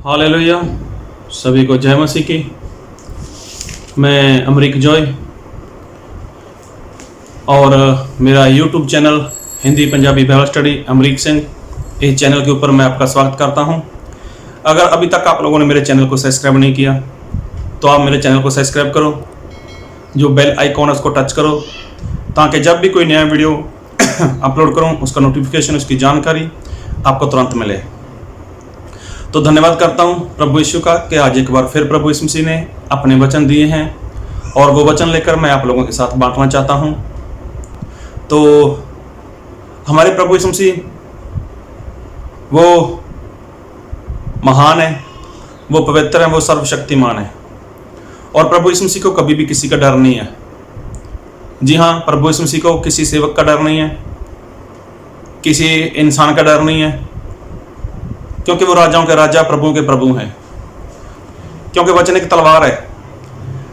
Hallelujah. सभी को जय मसीह की। मैं अमरीक जॉय और मेरा YouTube channel Hindi Punjabi Bible study Amrik Singh, इस चैनल के ऊपर मैं आपका स्वागत करता हूं। अगर अभी तक आप लोगों ने मेरे चैनल को सब्सक्राइब नहीं किया तो आप मेरे चैनल को सब्सक्राइब करो, जो बेल आइकॉन है उसको टच करो, ताकि जब भी कोई नया वीडियो अपलोड करूं उसका नोटिफिकेशन, उसकी जानकारी आपको तुरंत मिले। तो धन्यवाद करता हूं प्रभु यीशु का कि आज एक बार फिर प्रभु यीशु मसीह ने अपने वचन दिए हैं और वो वचन लेकर मैं आप लोगों के साथ बांटना चाहता हूं। तो हमारे प्रभु यीशु मसीह वो महान है, वो पवित्र है, वो सर्वशक्तिमान है और प्रभु यीशु मसीह को कभी भी किसी का डर नहीं है। जी हाँ, प्रभु यीशु मसीह को किसी सेवक का डर नहीं है, किसी इंसान का डर नहीं है, क्योंकि वो राजाओं के राजा, प्रभुओं के प्रभु हैं। क्योंकि वचन एक तलवार है,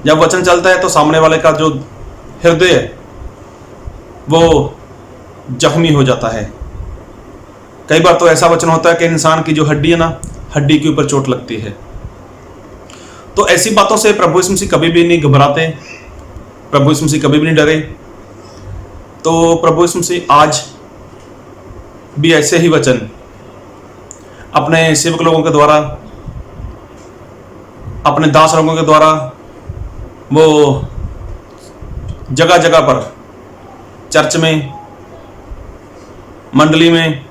जब वचन चलता है तो सामने वाले का जो हृदय है वो जख्मी हो जाता है। कई बार तो ऐसा वचन होता है कि इंसान की जो हड्डी है ना, हड्डी के ऊपर चोट लगती है। तो ऐसी बातों से प्रभु यीशु मसीह कभी भी नहीं घबराते, प्रभु यीशु मसीह कभी भी नहीं डरे। तो प्रभु यीशु मसीह आज भी ऐसे ही वचन अपने सेवक लोगों के द्वारा, अपने दास लोगों के द्वारा वो जगह जगह पर, चर्च में, मंडली में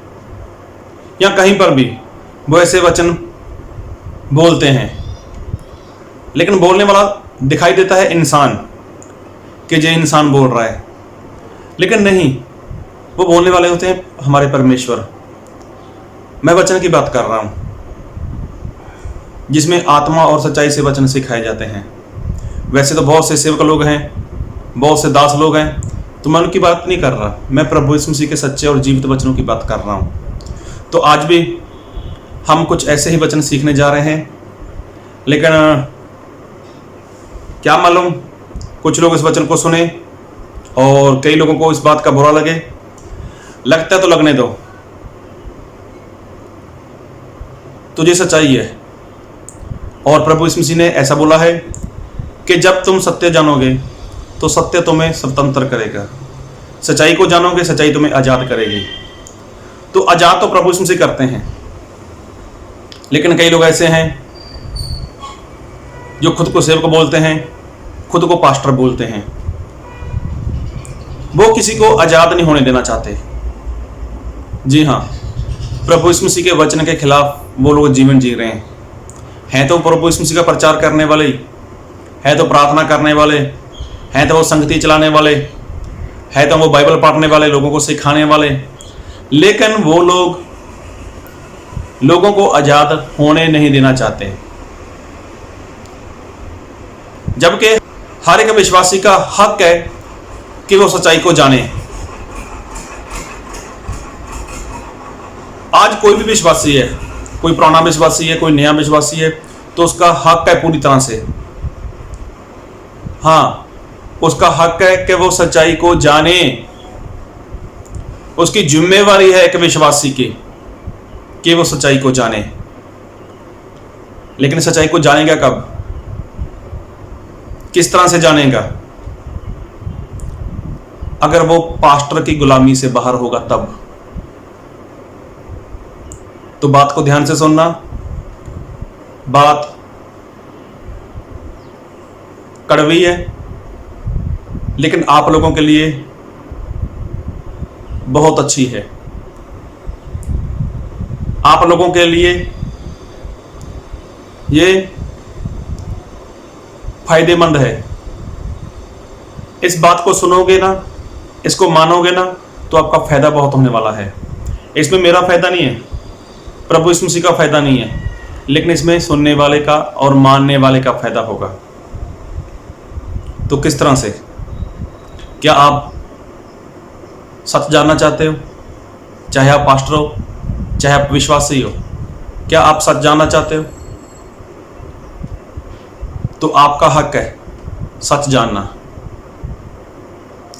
या कहीं पर भी वो ऐसे वचन बोलते हैं। लेकिन बोलने वाला दिखाई देता है इंसान, कि ये इंसान बोल रहा है, लेकिन नहीं, वो बोलने वाले होते हैं हमारे परमेश्वर। मैं वचन की बात कर रहा हूं, जिसमें आत्मा और सच्चाई से वचन सिखाए जाते हैं। वैसे तो बहुत से सेवक लोग हैं, बहुत से दास लोग हैं, तो मैं उनकी बात नहीं कर रहा, मैं प्रभु यीशु मसीह के सच्चे और जीवित वचनों की बात कर रहा हूं। तो आज भी हम कुछ ऐसे ही वचन सीखने जा रहे हैं, लेकिन क्या मालूम कुछ लोग इस वचन को सुने और कई लोगों को इस बात का बुरा लगे। लगता है तो लगने दो, तुझे सच्चाई है। और प्रभु यीशु मसीह ने ऐसा बोला है कि जब तुम सत्य जानोगे तो सत्य तुम्हें स्वतंत्र करेगा, सच्चाई को जानोगे, सच्चाई तुम्हें आज़ाद करेगी। तो आज़ाद तो प्रभु यीशु मसीह करते हैं, लेकिन कई लोग ऐसे हैं जो खुद को सेवक बोलते हैं, खुद को पास्टर बोलते हैं, वो किसी को आज़ाद नहीं होने देना चाहते। जी हाँ, प्रभु यीशु मसीह के वचन के खिलाफ वो लोग जीवन जी रहे हैं तो प्रभु यीशु मसीह का प्रचार करने वाले, हैं तो प्रार्थना करने वाले, हैं तो वो संगति चलाने वाले, हैं तो वो बाइबल पढ़ने वाले, लोगों को सिखाने वाले, लेकिन वो लोग लोगों को आज़ाद होने नहीं देना चाहते। जबकि हर एक विश्वासी का हक है कि वो सच्चाई को जाने। आज कोई भी विश्वासी है, कोई पुराना विश्वासी है, कोई नया विश्वासी है, तो उसका हक है पूरी तरह से, हाँ, उसका हक है कि वो सच्चाई को जाने। उसकी जिम्मेवारी है एक विश्वासी की कि वो सच्चाई को जाने। लेकिन सच्चाई को जानेगा कब, किस तरह से जानेगा? अगर वो पास्टर की गुलामी से बाहर होगा तब। तो बात को ध्यान से सुनना, बात कड़वी है, लेकिन आप लोगों के लिए बहुत अच्छी है। आप लोगों के लिए ये फायदेमंद है। इस बात को सुनोगे ना, इसको मानोगे ना, तो आपका फायदा बहुत होने वाला है। इसमें मेरा फायदा नहीं है, प्रभु यीशु मसीह का फायदा नहीं है, लेकिन इसमें सुनने वाले का और मानने वाले का फायदा होगा। तो किस तरह से? क्या आप सच जानना चाहते हो? चाहे आप पास्टर हो, चाहे आप विश्वासी हो, क्या आप सच जानना चाहते हो? तो आपका हक है सच जानना।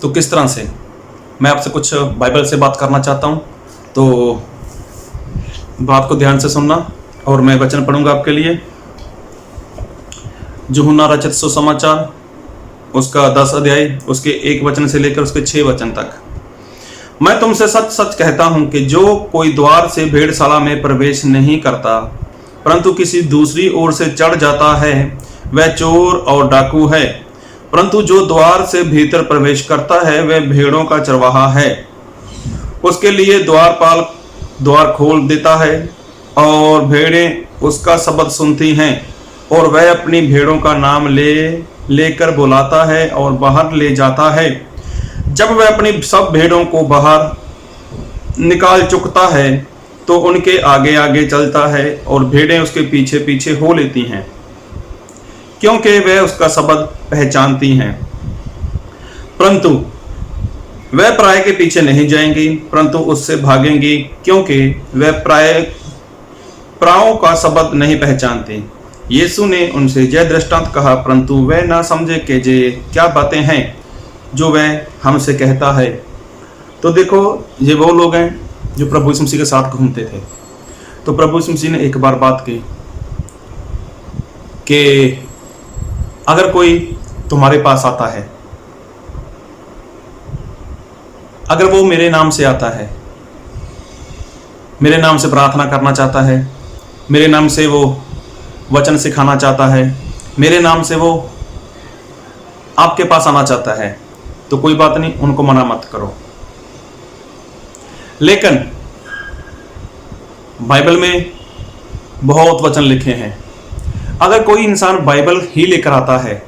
तो किस तरह से? मैं आपसे कुछ बाइबल से बात करना चाहता हूं, तो बात को ध्यान से सुनना। और मैं वचन पढ़ूंगा आपके लिए। यूहन्ना रचित सुसमाचार उसका 10 अध्याय उसके 1 वचन से लेकर उसके 6 वचन तक। मैं तुमसे सच सच कहता हूं कि जो कोई द्वार से भेड़शाला में प्रवेश नहीं करता परंतु किसी दूसरी ओर से चढ़ जाता है वह चोर और डाकू है, परंतु जो द्वार से भीतर प्रवेश करता है वह भेड़ों का चरवाहा है। उसके लिए द्वारपाल द्वार खोल देता है और भेड़ें उसका शब्द सुनती हैं और वह अपनी भेड़ों का नाम लेकर बुलाता है और बाहर ले जाता है। जब वह अपनी सब भेड़ों को बाहर निकाल चुकता है तो उनके आगे आगे चलता है और भेड़ें उसके पीछे पीछे हो लेती हैं, क्योंकि वह उसका शब्द पहचानती हैं। परंतु वह प्राय के पीछे नहीं जाएंगी परंतु उससे भागेंगी, क्योंकि वह प्रायों का शब्द नहीं पहचानती। यीशु ने उनसे यह दृष्टांत कहा, परंतु वह ना समझे कि ये क्या बातें हैं जो वह हमसे कहता है। तो देखो, ये वो लोग हैं जो प्रभु यीशु मसीह के साथ घूमते थे। तो प्रभु यीशु मसीह ने एक बार बात की कि अगर कोई तुम्हारे पास आता है, अगर वो मेरे नाम से आता है, मेरे नाम से प्रार्थना करना चाहता है, मेरे नाम से वो वचन सिखाना चाहता है, मेरे नाम से वो आपके पास आना चाहता है, तो कोई बात नहीं, उनको मना मत करो। लेकिन बाइबल में बहुत वचन लिखे हैं। अगर कोई इंसान बाइबल ही लेकर आता है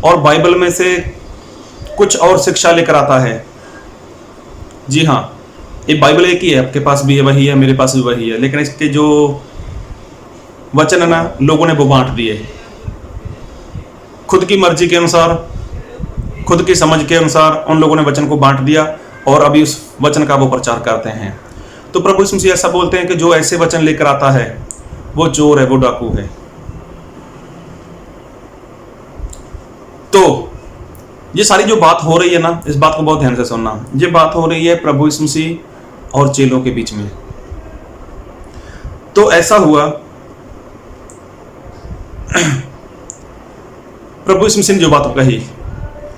और बाइबल में से कुछ और शिक्षा लेकर आता है, जी हाँ, ये बाइबल एक ही है, आपके पास भी है वही है, मेरे पास भी वही है, लेकिन इसके जो वचन है ना, लोगों ने वो बांट दिए खुद की मर्जी के अनुसार, खुद की समझ के अनुसार उन लोगों ने वचन को बांट दिया और अभी उस वचन का वो प्रचार करते हैं। तो प्रभु यीशु मसीह ऐसा बोलते हैं कि जो ऐसे वचन लेकर आता है वो चोर है, वो डाकू है। तो ये सारी जो बात हो रही है ना, इस बात को बहुत ध्यान से सुनना। ये बात हो रही है प्रभु यीशु मसीह और चेलों के बीच में। तो ऐसा हुआ, प्रभु यीशु मसीह ने जो बात कही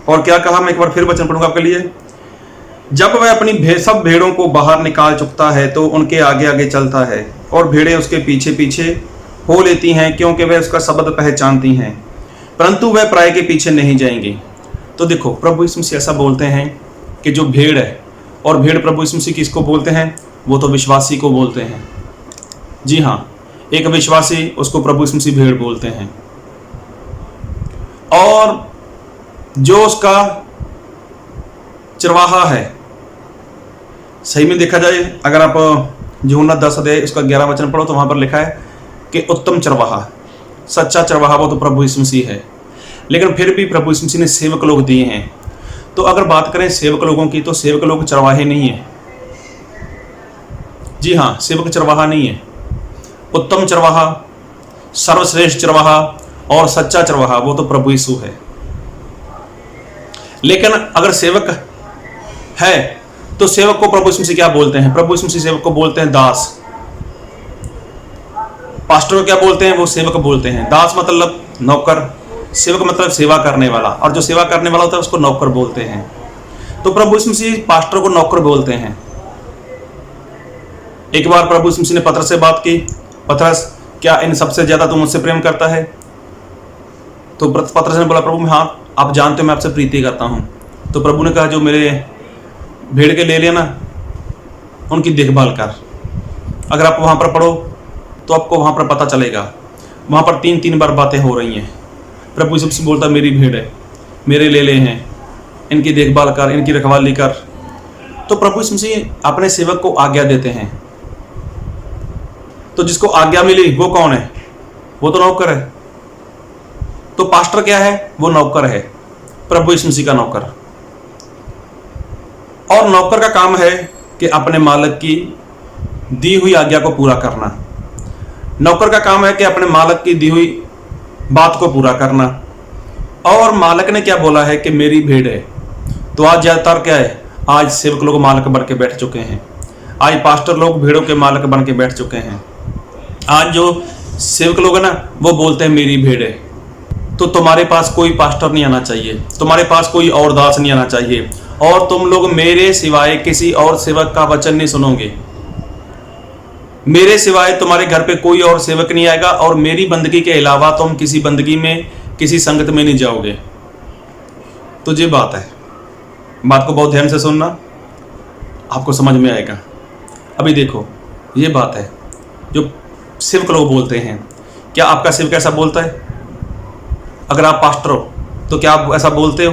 और क्या कहा, मैं एक बार फिर वचन पढ़ूंगा आपके लिए। जब वह अपनी सब भेड़ों को बाहर निकाल चुकता है तो उनके आगे आगे चलता है और भेड़ें उसके पीछे पीछे हो लेती हैं, क्योंकि वह उसका शब्द पहचानती हैं, परंतु वह प्राय के पीछे नहीं जाएंगी। तो देखो, प्रभु यीशु मसीह ऐसा बोलते हैं कि जो भेड़ है, और भेड़ प्रभु यीशु मसीह किसको बोलते हैं, वो तो विश्वासी को बोलते हैं। जी हाँ, एक विश्वासी, उसको प्रभु यीशु मसीह भेड़ बोलते हैं। और जो उसका चरवाहा है, सही में देखा जाए, अगर आप यूहन्ना 10 अध्याय उसका 11 वचन पढ़ो तो वहां पर लिखा है कि उत्तम चरवाहा, सच्चा चरवाहा वो तो प्रभु यीशु मसीह है। लेकिन फिर भी प्रभु यीशु मसीह ने सेवक लोग दिए हैं। तो अगर बात करें सेवक लोगों की, तो सेवक लोग चरवाहे नहीं है। जी हाँ, सेवक चरवाहा नहीं है। उत्तम चरवाहा, सर्वश्रेष्ठ चरवाहा और सच्चा चरवाहा वो तो प्रभु यीशु है। लेकिन अगर सेवक है तो सेवक को प्रभु यीशु मसीह क्या बोलते हैं? प्रभु यीशु मसीह सेवक को बोलते हैं दास। पास्टर को क्या बोलते हैं? वो सेवक बोलते हैं। दास मतलब नौकर, सेवक मतलब सेवा करने वाला, और जो सेवा करने वाला होता है उसको नौकर बोलते हैं। तो प्रभु यीशु मसीह पास्टर को नौकर बोलते हैं। एक बार प्रभु यीशु मसीह ने पतरस से बात की, पतरस क्या इन सबसे ज्यादा तू मुझसे प्रेम करता है? तो पतरस ने बोला, प्रभु हाँ, आप जानते हो मैं आपसे प्रीति करता हूं। तो प्रभु ने कहा, जो मेरे भेड़ के ले लिया ना, उनकी देखभाल कर। अगर आप वहां पर पढ़ो तो आपको वहां पर पता चलेगा, वहां पर 3 बार बातें हो रही हैं। प्रभु यीशु मसीह बोलता, मेरी भेड़ है, मेरे ले हैं, इनकी देखभाल कर, इनकी रखवाली कर। तो प्रभु यीशु मसीह अपने सेवक को आज्ञा देते हैं। तो जिसको आज्ञा मिली वो कौन है? वो तो नौकर है। तो पास्टर क्या है? वो नौकर है, प्रभु यीशु मसीह का नौकर। और नौकर का काम है कि अपने मालिक की दी हुई आज्ञा को पूरा करना। नौकर का काम है कि अपने मालिक की दी हुई बात को पूरा करना। और मालिक ने क्या बोला है कि मेरी भेड़ है। तो आज ज्यादातर क्या है, आज सेवक लोग मालिक बन के बैठ चुके हैं। आज पास्टर लोग भेड़ों के मालिक बन के बैठ चुके हैं। आज जो सेवक लोग हैं ना, वो बोलते हैं मेरी भेड़ है। तो तुम्हारे पास कोई पास्टर नहीं आना चाहिए, तुम्हारे पास कोई और दास नहीं आना चाहिए, और तुम लोग मेरे सिवाय किसी और सेवक का वचन नहीं सुनोगे। मेरे सिवाय तुम्हारे घर पे कोई और सेवक नहीं आएगा, और मेरी बंदगी के अलावा तुम किसी बंदगी में, किसी संगत में नहीं जाओगे। तो ये बात है, बात को बहुत ध्यान से सुनना, आपको समझ में आएगा। अभी देखो, ये बात है जो सेवक लोग बोलते हैं। क्या आपका सेवक ऐसा बोलता है? अगर आप पास्टर हो तो क्या आप ऐसा बोलते हो?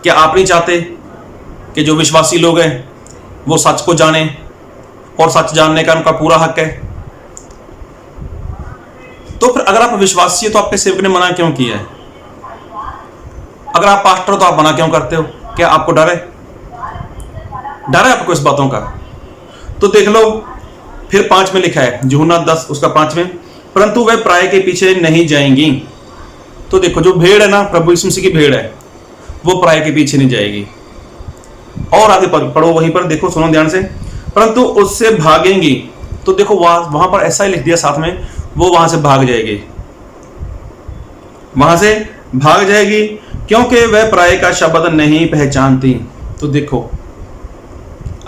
क्या आप नहीं चाहते कि जो विश्वासी लोग हैं वो सच को जाने, और सच जानने का उनका पूरा हक है? तो फिर अगर आप विश्वासी हो तो आपके सेवक ने मना क्यों किया है? अगर आप पास्टर हो तो आप मना क्यों करते हो? क्या आपको डर है? डर है आपको इस बातों का? तो देख लो, फिर 5 में लिखा है, यूहन्ना 10 उसका 5 में, परंतु वह पराये के पीछे नहीं जाएंगी। तो देखो, जो भेड़ है ना, प्रभु यीशु मसीह की भेड़ है, वो पराये के पीछे नहीं जाएगी। और आगे पढ़ो, वहीं पर देखो, सुनो ध्यान से, परंतु उससे भागेंगी। तो देखो वहां पर ऐसा ही लिख दिया साथ में, वो वहां से भाग जाएगी, वहां से भाग जाएगी, क्योंकि वह पराये का शब्द नहीं पहचानती। तो देखो,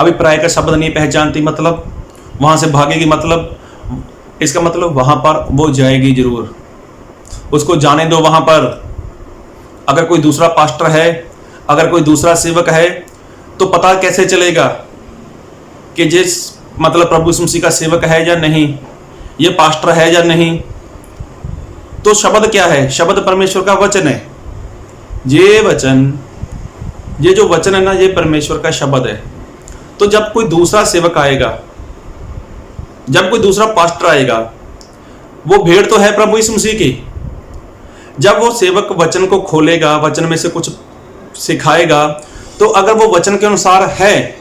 अभी पराये का शब्द नहीं पहचानती मतलब वहां से भागेगी, मतलब इसका मतलब वहां पर वो जाएगी जरूर, उसको जाने दो वहां पर। अगर कोई दूसरा पास्टर है, अगर कोई दूसरा सेवक है, तो पता कैसे चलेगा कि जिस मतलब प्रभु यीशु मसीह का सेवक है या नहीं, ये पास्टर है या नहीं? तो शब्द क्या है? शब्द परमेश्वर का वचन है। ये वचन, ये जो वचन है ना, ये परमेश्वर का शब्द है। तो जब कोई दूसरा सेवक आएगा, जब कोई दूसरा पास्टर आएगा, वो भेड़ तो है प्रभु यीशु मसीह की। जब वो सेवक वचन को खोलेगा, वचन में से कुछ सिखाएगा, तो अगर वो वचन के अनुसार है,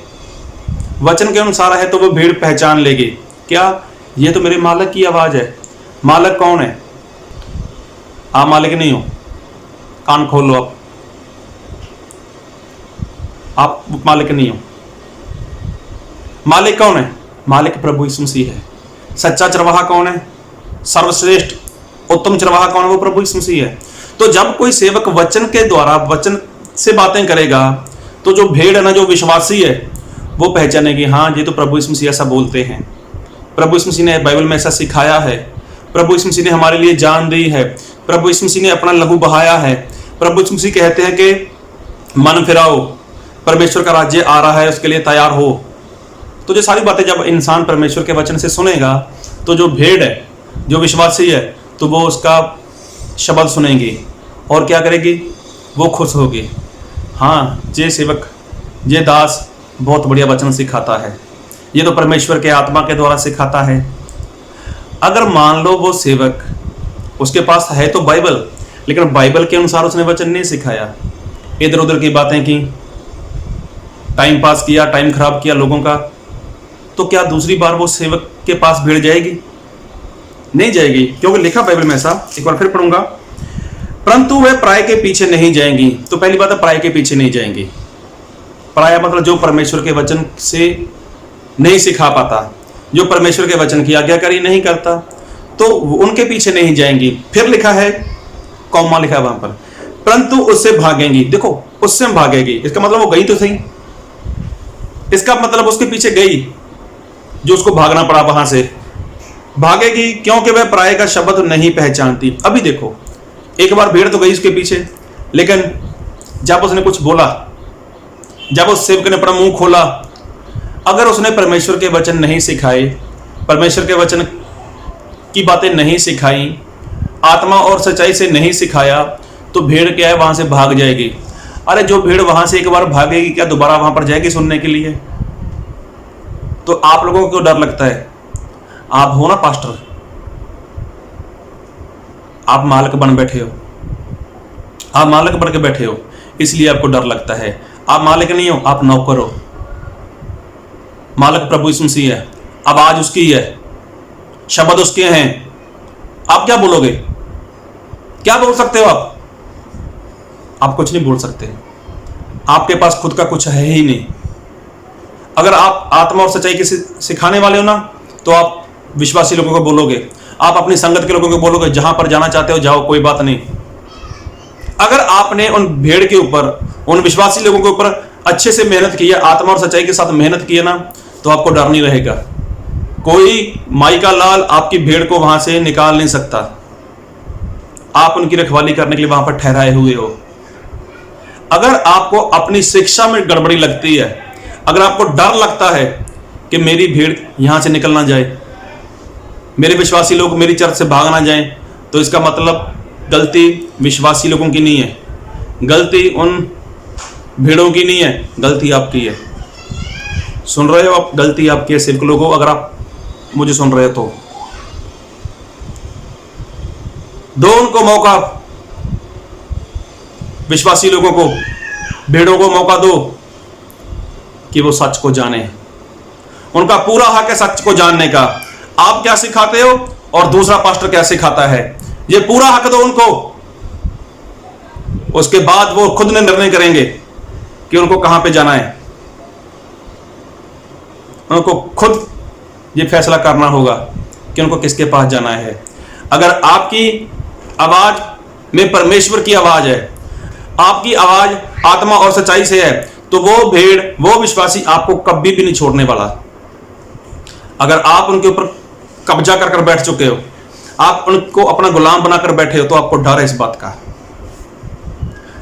वचन के अनुसार है, तो वो भेड़ पहचान लेगी। क्या? ये तो मेरे मालिक की आवाज है। मालिक कौन है? आप मालिक नहीं हो, कान खोल लो। आप मालिक नहीं हो। मालिक कौन है? मालिक प्रभु यीशु मसीह है। सच्चा चरवाहा कौन है? सर्वश्रेष्ठ उत्तम चरवाहा कौन है? वो प्रभु यीशु मसीह है। तो जब कोई सेवक वचन के द्वारा, वचन से बातें करेगा, तो जो भेड़ है ना, जो विश्वासी है, वो पहचानेगी, हाँ ये तो प्रभु यीशु मसीह ऐसा बोलते हैं, प्रभु यीशु मसीह ने बाइबल में ऐसा सिखाया है, प्रभु यीशु मसीह ने हमारे लिए जान दी है, प्रभु यीशु मसीह ने अपना लहू बहाया है। प्रभु यीशु मसीह कहते हैं कि मन फिराओ, परमेश्वर का राज्य आ रहा है, उसके लिए तैयार हो। तो जो सारी बातें जब इंसान परमेश्वर के वचन से सुनेगा, तो जो भेड़ है, जो विश्वासी है, तो वो उसका शब्द सुनेगी और क्या करेगी? वो खुश होगी। हाँ, ये सेवक, ये दास बहुत बढ़िया वचन सिखाता है, ये तो परमेश्वर के आत्मा के द्वारा सिखाता है। अगर मान लो वो सेवक, उसके पास है तो बाइबल, लेकिन बाइबल के अनुसार उसने वचन नहीं सिखाया, इधर उधर की बातें की, टाइम पास किया, टाइम खराब किया लोगों का, तो क्या दूसरी बार वो सेवक के पास भीड़ जाएगी? नहीं जाएगी, क्योंकि लिखा बाइबल में ऐसा। एक बार फिर पढ़ूंगा, परंतु वे पराये के पीछे नहीं जाएंगी। तो पहली बात है, पराये के पीछे नहीं जाएंगी। पराया मतलब जो परमेश्वर के वचन से नहीं सिखा पाता, जो परमेश्वर के वचन की आज्ञाकारी नहीं करता, तो उनके पीछे नहीं जाएंगी। फिर लिखा है, कौमा लिखा है वहां पर, परंतु उससे भागेंगी। देखो, उससे भागेगी, इसका मतलब वो गई तो सही, इसका मतलब उसके पीछे गई, जो उसको भागना पड़ा, वहां से भागेगी, क्योंकि वह पराये का शब्द नहीं पहचानती। अभी देखो, एक बार भीड़ तो गई उसके पीछे, लेकिन जब उसने कुछ बोला, जब उस सेवक ने अपना मुंह खोला, अगर उसने परमेश्वर के वचन नहीं सिखाए, परमेश्वर के वचन की बातें नहीं सिखाई, आत्मा और सच्चाई से नहीं सिखाया, तो भीड़ क्या है, वहां से भाग जाएगी। अरे जो भीड़ वहां से एक बार भागेगी, क्या दोबारा वहां पर जाएगी सुनने के लिए? तो आप लोगों को क्यों डर लगता है? आप हो ना पास्टर, आप मालिक बन बैठे हो, आप मालिक बन के बैठे हो, इसलिए आपको डर लगता है। आप मालिक नहीं हो, आप नौकर हो। मालिक प्रभु यीशु मसीह है, आवाज उसकी है, शब्द उसके हैं। आप क्या बोलोगे? क्या बोल सकते हो आप कुछ नहीं बोल सकते। आपके पास खुद का कुछ है ही नहीं। अगर आप आत्मा और सच्चाई के सिखाने वाले हो ना, तो आप विश्वासी लोगों को बोलोगे, आप अपनी संगत के लोगों को बोलोगे, जहां पर जाना चाहते हो जाओ, कोई बात नहीं। अगर आपने उन भेड़ के ऊपर, उन विश्वासी लोगों के ऊपर अच्छे से मेहनत की है, आत्मा और सच्चाई के साथ मेहनत की है ना, तो आपको डर नहीं रहेगा। कोई माई का लाल आपकी भेड़ को वहां से निकाल नहीं सकता। आप उनकी रखवाली करने के लिए वहां पर ठहराए हुए हो। अगर आपको अपनी शिक्षा में गड़बड़ी लगती है, अगर आपको डर लगता है कि मेरी भेड़ यहां से निकल ना जाए, मेरे विश्वासी लोग मेरी चर्च से भाग ना जाएं, तो इसका मतलब गलती विश्वासी लोगों की नहीं है, गलती उन भेड़ों की नहीं है, गलती आपकी है। सुन रहे हो आप? गलती आपकी है सिर्फ लोगों, अगर आप मुझे सुन रहे हो तो दो उनको मौका, विश्वासी लोगों को, भेड़ों को मौका दो कि वो सच को जाने। उनका पूरा हक है सच को जानने का। आप क्या सिखाते हो और दूसरा पास्टर क्या सिखाता है, ये पूरा हक दो उनको। उसके बाद वो खुद ने निर्णय करेंगे कि उनको कहां पे जाना है। उनको खुद ये फैसला करना होगा कि उनको किसके पास जाना है। अगर आपकी आवाज में परमेश्वर की आवाज है, आपकी आवाज आत्मा और सच्चाई से है, तो वो भेड़, वो विश्वासी आपको कभी भी नहीं छोड़ने वाला। अगर आप उनके ऊपर कब्जा कर बैठ चुके हो, आप उनको अपना गुलाम बनाकर बैठे हो, तो आपको डर है इस बात का।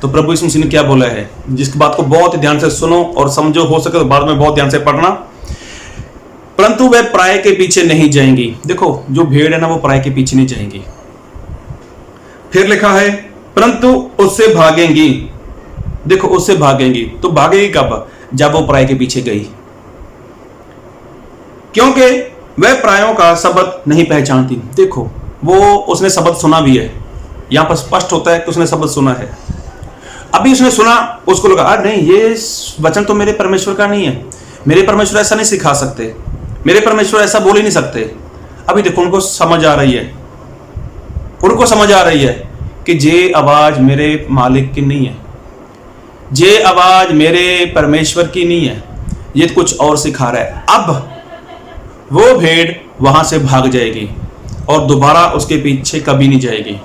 तो प्रभु यीशु मसीह ने क्या बोला है, जिसकी बात को बहुत ही ध्यान से सुनो और समझो, हो सके तो बाद में बहुत ध्यान से पढ़ना। परंतु वे पराये के पीछे नहीं जाएंगी। देखो, जो भेड़ है ना, वो पराये के पीछे नहीं जाएंगी। फिर लिखा है परंतु उससे भागेंगी। देखो, उससे भागेंगी तो भागेगी कब? जब वो पराये के पीछे गई, क्योंकि वह परायों का शब्द नहीं पहचानती। देखो, वो उसने शब्द सुना भी है, यहां पर स्पष्ट होता है कि उसने शब्द सुना है। अभी उसने सुना, उसको लगा नहीं, ये वचन तो मेरे परमेश्वर का नहीं है, मेरे परमेश्वर ऐसा नहीं सिखा सकते, मेरे परमेश्वर ऐसा बोल ही नहीं सकते। अभी देखो, उनको समझ आ रही है, उनको समझ आ रही है कि ये आवाज मेरे मालिक की नहीं है, ये आवाज मेरे परमेश्वर की नहीं है, ये कुछ और सिखा रहा है। अब वो भेड़ वहां से भाग जाएगी और दोबारा उसके पीछे कभी नहीं जाएगी।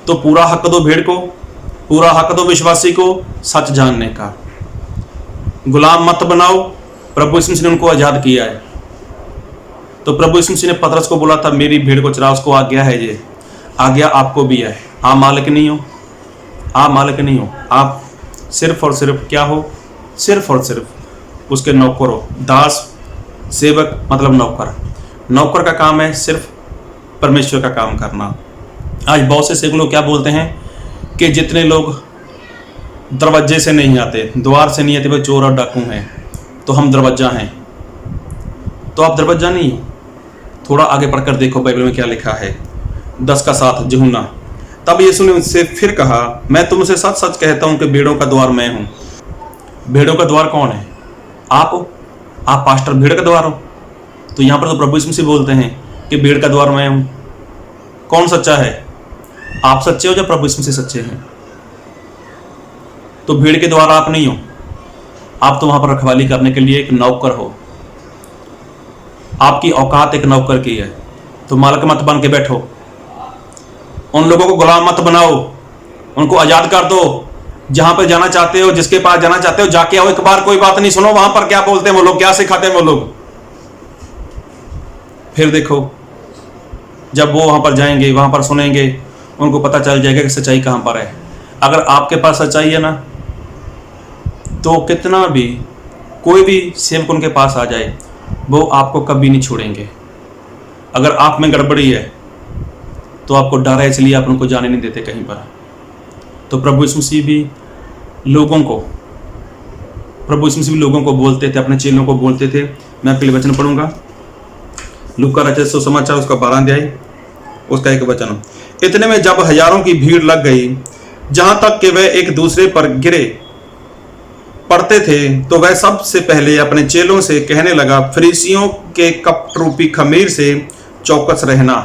तो पूरा हक दो भेड़ को, पूरा हक दो विश्वासी को सच जानने का। गुलाम मत बनाओ। प्रभु यीशु मसीह ने उनको आजाद किया है। तो प्रभु यीशु मसीह ने पतरस को बोला था, मेरी भेड़ को चरा, उसको आज्ञा है, ये आज्ञा आपको भी है। आप मालिक नहीं हो, आप मालिक नहीं हो, आप सिर्फ और सिर्फ क्या हो? सिर्फ और सिर्फ उसके नौकर हो। दास, सेवक मतलब नौकर। नौकर का काम है सिर्फ परमेश्वर का काम करना। आज बहुत से सेवक लोग क्या बोलते हैं कि जितने लोग दरवाजे से नहीं आते, द्वार से नहीं आते, वो चोर और डाकू हैं, तो हम दरवाजा हैं। तो आप दरवाजा नहीं हो। थोड़ा आगे पढ़कर देखो बाइबल में क्या लिखा है। 10:7 यूहन्ना। तब यीशु ने उनसे फिर कहा, मैं तुमसे सच सच कहता हूं कि भेड़ों का द्वार मैं हूं। भेड़ों का द्वार कौन है? आप हो। आप पास्टर भेड़ का द्वार हो। तो यहां पर तो प्रभु यीशु मसीह बोलते हैं कि भेड़ का द्वार मैं हूं। कौन सच्चा है? आप सच्चे हो या प्रभु यीशु मसीह सच्चे हैं? तो भेड़ के द्वार आप नहीं हो, आप तो वहां पर रखवाली करने के लिए एक नौकर हो। आपकी औकात एक नौकर की है। तो मालिक मत बन के बैठो, उन लोगों को गुलाम मत बनाओ, उनको आजाद कर दो। जहां पर जाना चाहते हो, जिसके पास जाना चाहते हो, जाके आओ एक बार, कोई बात नहीं। सुनो वहां पर क्या बोलते हैं वो लोग, क्या सिखाते हैं वो लोग। फिर देखो, जब वो वहां पर जाएंगे, वहां पर सुनेंगे, उनको पता चल जाएगा कि सच्चाई कहां पर है। अगर आपके पास सच्चाई है ना, तो कितना भी कोई भी सेवक उनके पास आ जाए, वो आपको कभी नहीं छोड़ेंगे। अगर आप में गड़बड़ी है तो आपको डर है, इसलिए आप उनको जाने नहीं देते कहीं पर। तो प्रभु यीशु मसीह भी लोगों को बोलते थे, अपने चेलों को बोलते थे। मैं आपके लिए वचन पढ़ूंगा, लूका रचित सुसमाचार उसका 12 अध्याय उसका 1 वचन। इतने में जब हजारों की भीड़ लग गई, जहां तक कि वह एक दूसरे पर गिरे पड़ते थे, तो वह सबसे पहले अपने चेलों से कहने लगा, फरीसियों के कपट रूपी खमीर से चौकस रहना।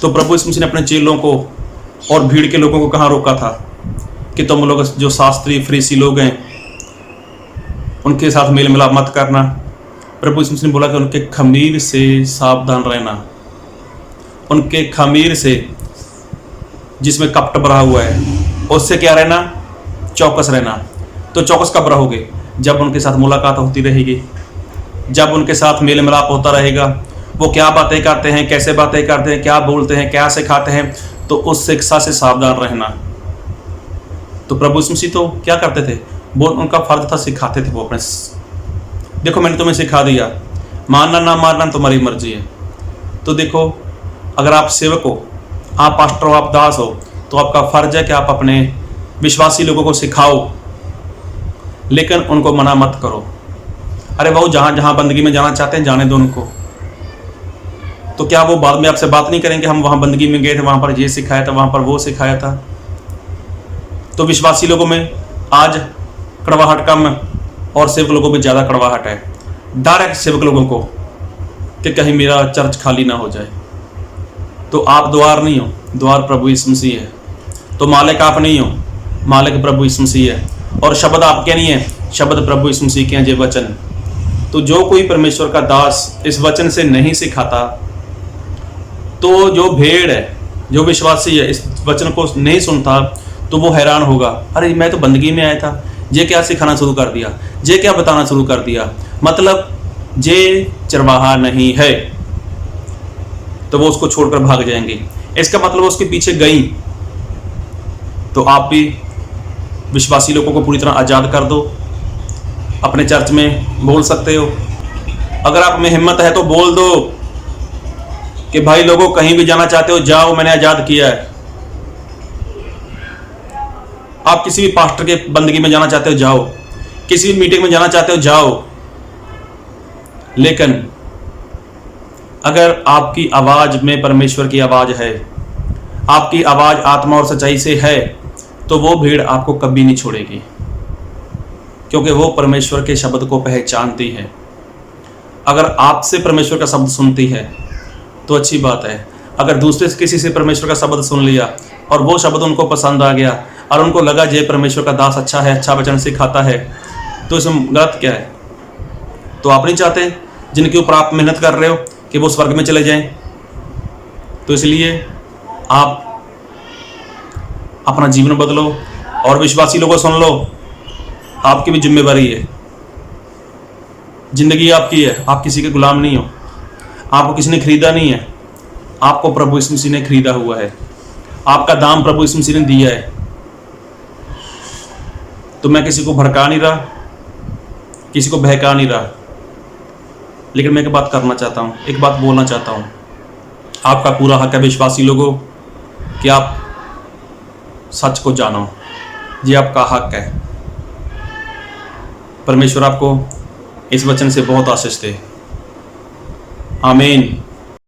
तो प्रभु यीशु मसीह ने अपने चेलों को और भीड़ के लोगों को कहाँ रोका था कि तुम लोग जो शास्त्री फरीसी लोग हैं, उनके साथ मेल मिलाप मत करना, प्रभु यीशु मसीह ने बोला कि उनके खमीर से सावधान रहना, उनके खमीर से जिसमें कपट भरा हुआ है उससे क्या रहना, चौकस रहना। तो चौकस कब रहोगे? जब उनके साथ मुलाकात होती रहेगी, जब उनके साथ मेल मिलाप होता रहेगा, वो क्या बातें करते हैं, कैसे बातें करते हैं, क्या बोलते हैं, क्या सिखाते हैं, तो उस शिक्षा से सावधान रहना। तो प्रभु यीशु मसीह तो क्या करते थे, वो उनका फर्ज था, सिखाते थे वो अपने। देखो मैंने तुम्हें सिखा दिया, मानना ना मानना तुम्हारी मर्जी है। तो देखो, अगर आप सेवक हो, आप पास्टर हो, आप दास हो, तो आपका फर्ज है कि आप अपने विश्वासी लोगों को सिखाओ, लेकिन उनको मना मत करो। अरे वो जहाँ जहाँ बंदगी में जाना चाहते हैं जाने दो उनको। तो क्या वो बाद में आपसे बात नहीं करेंगे, हम वहाँ बंदगी में गए थे, वहाँ पर ये सिखाया था, वहाँ पर वो सिखाया था? तो विश्वासी लोगों में आज कड़वाहट कम और सेवक लोगों में ज़्यादा कड़वाहट है। डायरेक्ट सेवक लोगों को कि कहीं मेरा चर्च खाली ना हो जाए। तो आप द्वार नहीं हो, द्वार प्रभु यीशु मसीह है। तो मालिक आप नहीं हो, मालिक प्रभु यीशु मसीह है। और शब्द आपके नहीं है, शब्द प्रभु यीशु मसीह के हैं, ये वचन। तो जो कोई परमेश्वर का दास इस वचन से नहीं सिखाता, तो जो भेड़ है, जो विश्वासी है, इस वचन को नहीं सुनता, तो वो हैरान होगा, अरे मैं तो बंदगी में आया था, ये क्या सिखाना शुरू कर दिया, ये क्या बताना शुरू कर दिया, मतलब ये चरवाहा नहीं है। तो वो उसको छोड़कर भाग जाएंगे। इसका मतलब उसके पीछे गई। तो आप भी विश्वासी लोगों को पूरी तरह आज़ाद कर दो, अपने चर्च में बोल सकते हो। अगर आप में हिम्मत है तो बोल दो कि भाई लोगों, कहीं भी जाना चाहते हो जाओ, मैंने आज़ाद किया है। आप किसी भी पास्टर के बंदगी में जाना चाहते हो जाओ, किसी भी मीटिंग में जाना चाहते हो जाओ, लेकिन अगर आपकी आवाज़ में परमेश्वर की आवाज़ है, आपकी आवाज़ आत्मा और सच्चाई से है, तो वो भीड़ आपको कभी नहीं छोड़ेगी, क्योंकि वो परमेश्वर के शब्द को पहचानती है। अगर आपसे परमेश्वर का शब्द सुनती है तो अच्छी बात है। अगर दूसरे से किसी से परमेश्वर का शब्द सुन लिया और वो शब्द उनको पसंद आ गया और उनको लगा जे परमेश्वर का दास अच्छा है, अच्छा वचन सिखाता है, तो इसमें गलत क्या है? तो आप नहीं चाहते जिनके ऊपर आप मेहनत कर रहे हो कि वो स्वर्ग में चले जाएं? तो इसलिए आप अपना जीवन बदलो और विश्वासी लोगों सुन लो। आपकी भी जिम्मेवारी है, जिंदगी आपकी है, आप किसी के गुलाम नहीं हो। आपको किसी ने खरीदा नहीं है, आपको प्रभु यीशु मसीह ने खरीदा हुआ है। आपका दाम प्रभु यीशु मसीह ने दिया है। तो मैं किसी को भड़का नहीं रहा, किसी को बहका नहीं रहा, लेकिन मैं एक बात करना चाहता हूँ, एक बात बोलना चाहता हूँ। आपका पूरा हक है विश्वासी लोगों कि आप सच को जानो, ये आपका हक है। परमेश्वर आपको इस वचन से बहुत आशीष दे। आमीन।